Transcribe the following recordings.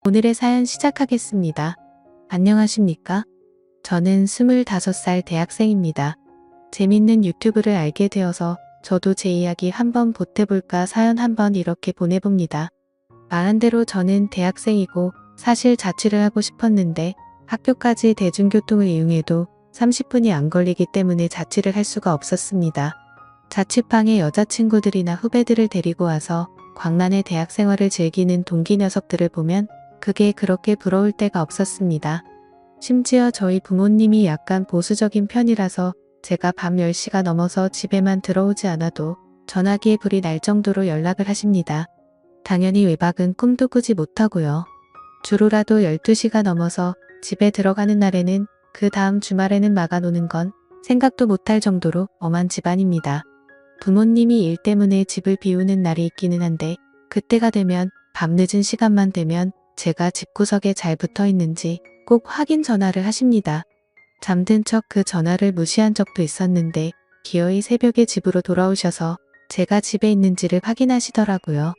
오늘의 사연 시작하겠습니다. 안녕하십니까? 저는 25살 대학생입니다. 재밌는 유튜브를 알게 되어서 저도 제 이야기 한번 보태볼까 사연 한번 이렇게 보내봅니다. 말한 대로 저는 대학생이고 사실 자취를 하고 싶었는데 학교까지 대중교통을 이용해도 30분이 안 걸리기 때문에 자취를 할 수가 없었습니다. 자취방에 여자친구들이나 후배들을 데리고 와서 광란의 대학 생활을 즐기는 동기 녀석들을 보면 그게 그렇게 부러울 때가 없었습니다. 심지어 저희 부모님이 약간 보수적인 편이라서 제가 밤 10시가 넘어서 집에만 들어오지 않아도 전화기에 불이 날 정도로 연락을 하십니다. 당연히 외박은 꿈도 꾸지 못하고요. 주로라도 12시가 넘어서 집에 들어가는 날에는 그 다음 주말에는 막아놓는 건 생각도 못할 정도로 엄한 집안입니다. 부모님이 일 때문에 집을 비우는 날이 있기는 한데 그때가 되면 밤늦은 시간만 되면 제가 집구석에 잘 붙어 있는지 꼭 확인 전화를 하십니다. 잠든 척 그 전화를 무시한 적도 있었는데 기어이 새벽에 집으로 돌아오셔서 제가 집에 있는지를 확인하시더라고요.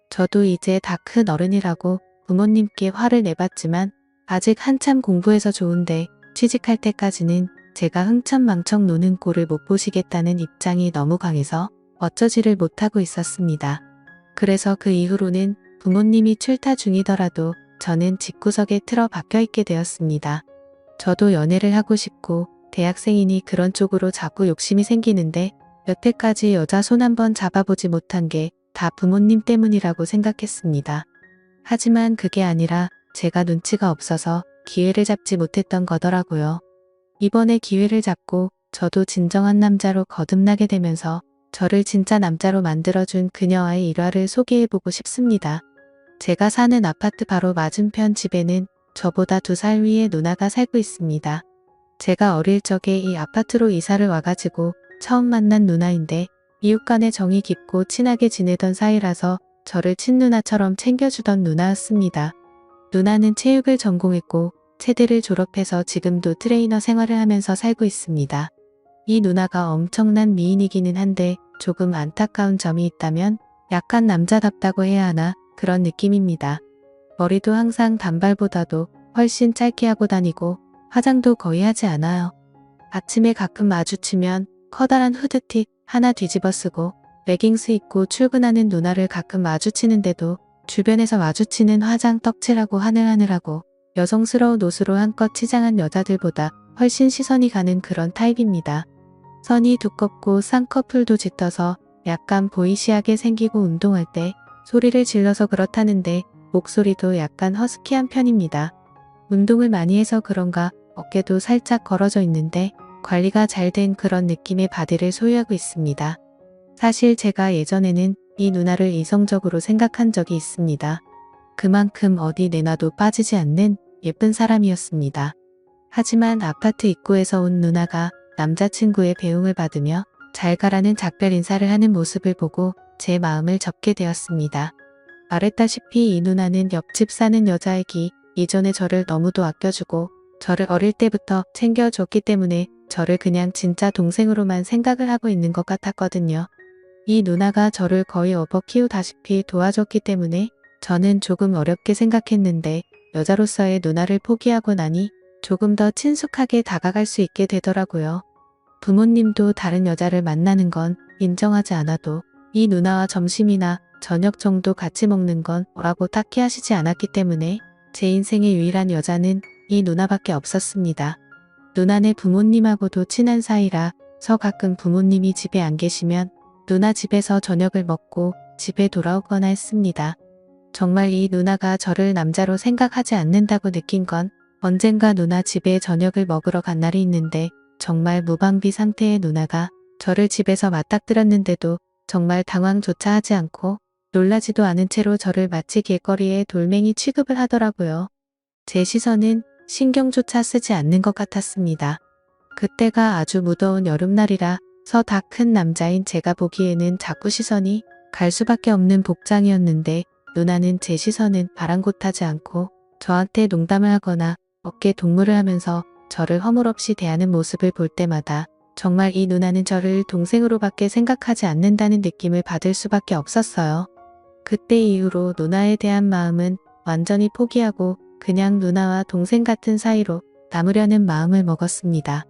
저도 이제 다 큰 어른이라고 부모님께 화를 내봤지만 아직 한참 공부해서 좋은데 취직할 때까지는 제가 흥청망청 노는 꼴을 못 보시겠다는 입장이 너무 강해서 어쩌지를 못하고 있었습니다. 그래서 그 이후로는 부모님이 출타 중이더라도 저는 집구석에 틀어 박혀 있게 되었습니다. 저도 연애를 하고 싶고 대학생이니 그런 쪽으로 자꾸 욕심이 생기는데 여태까지 여자 손 한번 잡아보지 못한 게 다 부모님 때문이라고 생각했습니다. 하지만 그게 아니라 제가 눈치가 없어서 기회를 잡지 못했던 거더라고요. 이번에 기회를 잡고 저도 진정한 남자로 거듭나게 되면서 저를 진짜 남자로 만들어준 그녀와의 일화를 소개해보고 싶습니다. 제가 사는 아파트 바로 맞은편 집에는 저보다 2살 위의 누나가 살고 있습니다. 제가 어릴 적에 이 아파트로 이사를 와가지고 처음 만난 누나인데 이웃 간의 정이 깊고 친하게 지내던 사이라서 저를 친누나처럼 챙겨주던 누나였습니다. 누나는 체육을 전공했고 체대를 졸업해서 지금도 트레이너 생활을 하면서 살고 있습니다. 이 누나가 엄청난 미인이기는 한데 조금 안타까운 점이 있다면 약간 남자답다고 해야 하나 그런 느낌입니다. 머리도 항상 단발보다도 훨씬 짧게 하고 다니고 화장도 거의 하지 않아요. 아침에 가끔 마주치면 커다란 후드티 하나 뒤집어 쓰고 레깅스 입고 출근하는 누나를 가끔 마주치는데도 주변에서 마주치는 화장 떡칠하고 하늘하늘하고 여성스러운 옷으로 한껏 치장한 여자들보다 훨씬 시선이 가는 그런 타입입니다. 선이 두껍고 쌍꺼풀도 짙어서 약간 보이시하게 생기고 운동할 때 소리를 질러서 그렇다는데 목소리도 약간 허스키한 편입니다. 운동을 많이 해서 그런가 어깨도 살짝 걸어져 있는데 관리가 잘 된 그런 느낌의 바디를 소유하고 있습니다. 사실 제가 예전에는 이 누나를 이성적으로 생각한 적이 있습니다. 그만큼 어디 내놔도 빠지지 않는 예쁜 사람이었습니다. 하지만 아파트 입구에서 온 누나가 남자친구의 배웅을 받으며 잘 가라는 작별 인사를 하는 모습을 보고 제 마음을 접게 되었습니다. 말했다시피 이 누나는 옆집 사는 여자이기 이전에 저를 너무도 아껴주고 저를 어릴 때부터 챙겨줬기 때문에 저를 그냥 진짜 동생으로만 생각을 하고 있는 것 같았거든요. 이 누나가 저를 거의 업어 키우다시피 도와줬기 때문에 저는 조금 어렵게 생각했는데 여자로서의 누나를 포기하고 나니 조금 더 친숙하게 다가갈 수 있게 되더라고요. 부모님도 다른 여자를 만나는 건 인정하지 않아도 이 누나와 점심이나 저녁 정도 같이 먹는 건 뭐라고 딱히 하시지 않았기 때문에 제 인생의 유일한 여자는 이 누나밖에 없었습니다. 누나네 부모님하고도 친한 사이라서 가끔 부모님이 집에 안 계시면 누나 집에서 저녁을 먹고 집에 돌아오거나 했습니다. 정말 이 누나가 저를 남자로 생각하지 않는다고 느낀 건 언젠가 누나 집에 저녁을 먹으러 간 날이 있는데 정말 무방비 상태의 누나가 저를 집에서 맞닥뜨렸는데도 정말 당황조차 하지 않고 놀라지도 않은 채로 저를 마치 길거리에 돌멩이 취급을 하더라고요. 제 시선은 신경조차 쓰지 않는 것 같았습니다. 그때가 아주 무더운 여름날이라 서 다 큰 남자인 제가 보기에는 자꾸 시선이 갈 수밖에 없는 복장이었는데 누나는 제 시선은 바랑곳하지 않고 저한테 농담을 하거나 어깨 동무를 하면서 저를 허물없이 대하는 모습을 볼 때마다 정말 이 누나는 저를 동생으로밖에 생각하지 않는다는 느낌을 받을 수밖에 없었어요. 그때 이후로 누나에 대한 마음은 완전히 포기하고 그냥 누나와 동생 같은 사이로 남으려는 마음을 먹었습니다.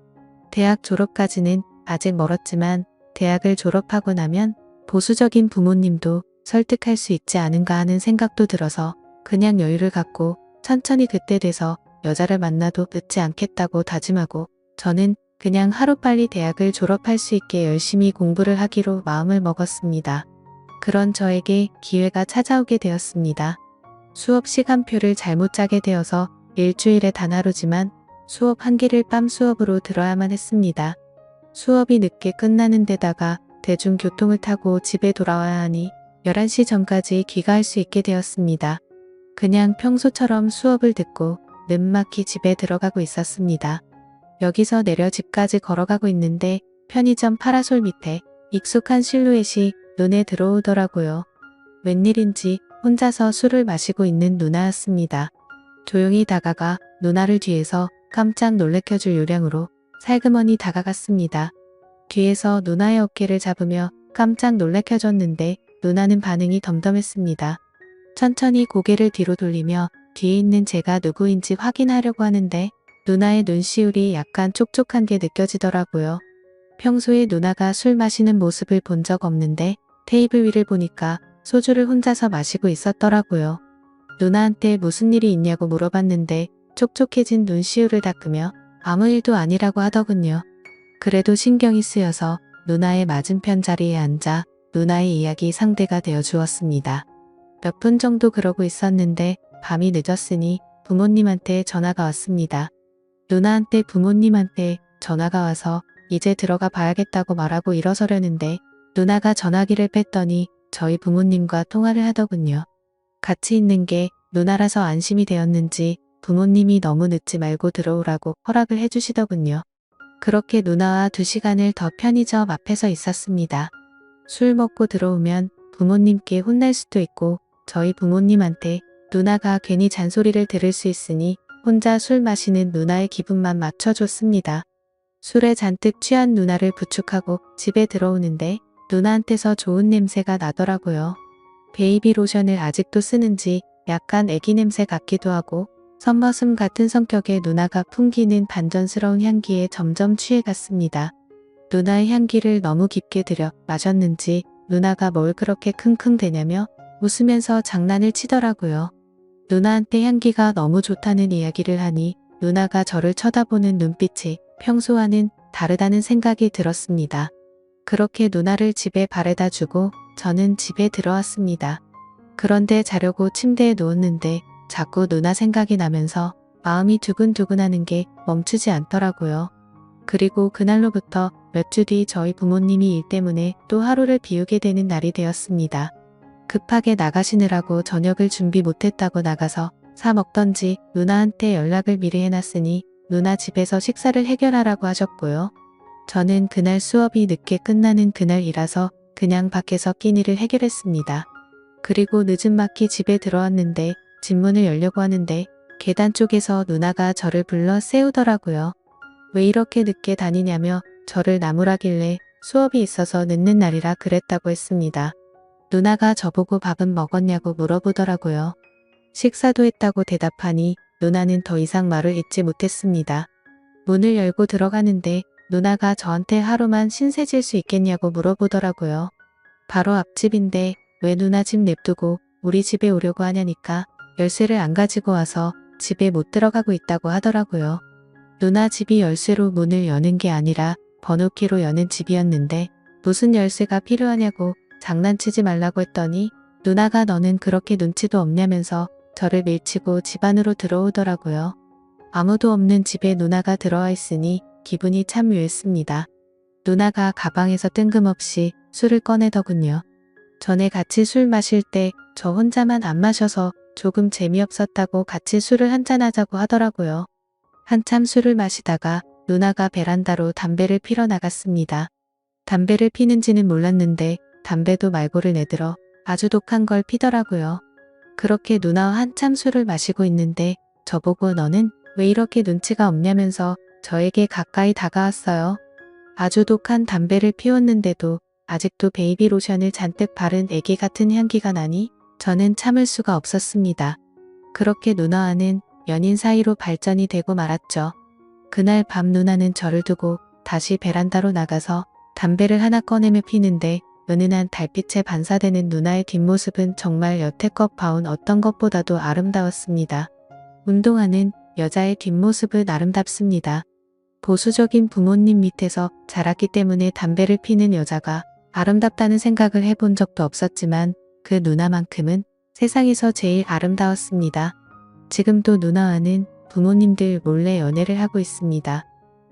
대학 졸업까지는 아직 멀었지만 대학을 졸업하고 나면 보수적인 부모님도 설득할 수 있지 않은가 하는 생각도 들어서 그냥 여유를 갖고 천천히 그때 돼서 여자를 만나도 늦지 않겠다고 다짐하고 저는 그냥 하루빨리 대학을 졸업할 수 있게 열심히 공부를 하기로 마음을 먹었습니다. 그런 저에게 기회가 찾아오게 되었습니다. 수업 시간표를 잘못 짜게 되어서 일주일에 단 하루지만 수업 한 개를 밤 수업으로 들어야만 했습니다. 수업이 늦게 끝나는 데다가 대중교통을 타고 집에 돌아와야 하니 11시 전까지 귀가할 수 있게 되었습니다. 그냥 평소처럼 수업을 듣고 늦막히 집에 들어가고 있었습니다. 여기서 내려 집까지 걸어가고 있는데 편의점 파라솔 밑에 익숙한 실루엣이 눈에 들어오더라고요. 웬일인지 혼자서 술을 마시고 있는 누나였습니다. 조용히 다가가 누나를 뒤에서 깜짝 놀래켜줄 요량으로 살그머니 다가갔습니다. 뒤에서 누나의 어깨를 잡으며 깜짝 놀래켜줬는데 누나는 반응이 덤덤했습니다. 천천히 고개를 뒤로 돌리며 뒤에 있는 제가 누구인지 확인하려고 하는데 누나의 눈시울이 약간 촉촉한 게 느껴지더라고요. 평소에 누나가 술 마시는 모습을 본 적 없는데 테이블 위를 보니까 소주를 혼자서 마시고 있었더라고요. 누나한테 무슨 일이 있냐고 물어봤는데 촉촉해진 눈시울을 닦으며 아무 일도 아니라고 하더군요. 그래도 신경이 쓰여서 누나의 맞은편 자리에 앉아 누나의 이야기 상대가 되어 주었습니다. 몇 분 정도 그러고 있었는데 밤이 늦었으니 부모님한테 전화가 왔습니다. 누나한테 부모님한테 전화가 와서 이제 들어가 봐야겠다고 말하고 일어서려는데 누나가 전화기를 뺐더니 저희 부모님과 통화를 하더군요. 같이 있는 게 누나라서 안심이 되었는지 부모님이 너무 늦지 말고 들어오라고 허락을 해주시더군요. 그렇게 누나와 2시간을 더 편의점 앞에서 있었습니다. 술 먹고 들어오면 부모님께 혼날 수도 있고 저희 부모님한테 누나가 괜히 잔소리를 들을 수 있으니 혼자 술 마시는 누나의 기분만 맞춰줬습니다. 술에 잔뜩 취한 누나를 부축하고 집에 들어오는데 누나한테서 좋은 냄새가 나더라고요. 베이비 로션을 아직도 쓰는지 약간 애기 냄새 같기도 하고 선머슴 같은 성격의 누나가 풍기는 반전스러운 향기에 점점 취해갔습니다. 누나의 향기를 너무 깊게 들여 마셨는지 누나가 뭘 그렇게 킁킁대냐며 웃으면서 장난을 치더라고요. 누나한테 향기가 너무 좋다는 이야기를 하니 누나가 저를 쳐다보는 눈빛이 평소와는 다르다는 생각이 들었습니다. 그렇게 누나를 집에 바래다 주고 저는 집에 들어왔습니다. 그런데 자려고 침대에 누웠는데 자꾸 누나 생각이 나면서 마음이 두근두근하는 게 멈추지 않더라고요. 그리고 그날로부터 몇 주 뒤 저희 부모님이 일 때문에 또 하루를 비우게 되는 날이 되었습니다. 급하게 나가시느라고 저녁을 준비 못했다고 나가서 사 먹던지 누나한테 연락을 미리 해놨으니 누나 집에서 식사를 해결하라고 하셨고요. 저는 그날 수업이 늦게 끝나는 그날이라서 그냥 밖에서 끼니를 해결했습니다. 그리고 늦은막히 집에 들어왔는데 집 문을 열려고 하는데 계단 쪽에서 누나가 저를 불러 세우더라고요. 왜 이렇게 늦게 다니냐며 저를 나무라길래 수업이 있어서 늦는 날이라 그랬다고 했습니다. 누나가 저보고 밥은 먹었냐고 물어보더라고요. 식사도 했다고 대답하니 누나는 더 이상 말을 잇지 못했습니다. 문을 열고 들어가는데 누나가 저한테 하루만 신세질 수 있겠냐고 물어보더라고요. 바로 앞집인데 왜 누나 집 냅두고 우리 집에 오려고 하냐니까 열쇠를 안 가지고 와서 집에 못 들어가고 있다고 하더라고요. 누나 집이 열쇠로 문을 여는 게 아니라 번호키로 여는 집이었는데 무슨 열쇠가 필요하냐고 장난치지 말라고 했더니 누나가 너는 그렇게 눈치도 없냐면서 저를 밀치고 집 안으로 들어오더라고요. 아무도 없는 집에 누나가 들어와 있으니 기분이 참 묘했습니다. 누나가 가방에서 뜬금없이 술을 꺼내더군요. 전에 같이 술 마실 때 저 혼자만 안 마셔서 조금 재미없었다고 같이 술을 한잔하자고 하더라고요. 한참 술을 마시다가 누나가 베란다로 담배를 피러 나갔습니다. 담배를 피는지는 몰랐는데 담배도 말고를 내들어 아주 독한 걸 피더라고요. 그렇게 누나와 한참 술을 마시고 있는데 저보고 너는 왜 이렇게 눈치가 없냐면서 저에게 가까이 다가왔어요. 아주 독한 담배를 피웠는데도 아직도 베이비 로션을 잔뜩 바른 애기 같은 향기가 나니 저는 참을 수가 없었습니다. 그렇게 누나와는 연인 사이로 발전이 되고 말았죠. 그날 밤 누나는 저를 두고 다시 베란다로 나가서 담배를 하나 꺼내며 피는데 은은한 달빛에 반사되는 누나의 뒷모습은 정말 여태껏 봐온 어떤 것보다도 아름다웠습니다. 운동하는 여자의 뒷모습은 아름답습니다. 보수적인 부모님 밑에서 자랐기 때문에 담배를 피는 여자가 아름답다는 생각을 해본 적도 없었지만 그 누나만큼은 세상에서 제일 아름다웠습니다. 지금도 누나와는 부모님들 몰래 연애를 하고 있습니다.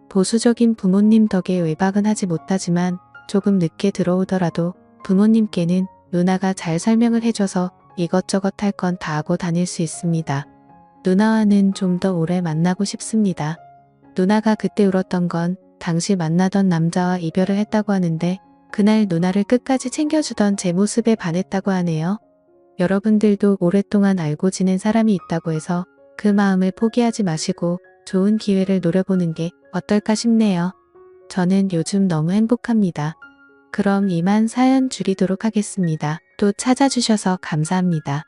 보수적인 부모님 덕에 외박은 하지 못하지만 조금 늦게 들어오더라도 부모님께는 누나가 잘 설명을 해줘서 이것저것 할 건 다 하고 다닐 수 있습니다. 누나와는 좀 더 오래 만나고 싶습니다. 누나가 그때 울었던 건 당시 만나던 남자와 이별을 했다고 하는데 그날 누나를 끝까지 챙겨주던 제 모습에 반했다고 하네요. 여러분들도 오랫동안 알고 지낸 사람이 있다고 해서 그 마음을 포기하지 마시고 좋은 기회를 노려보는 게 어떨까 싶네요. 저는 요즘 너무 행복합니다. 그럼 이만 사연 줄이도록 하겠습니다. 또 찾아주셔서 감사합니다.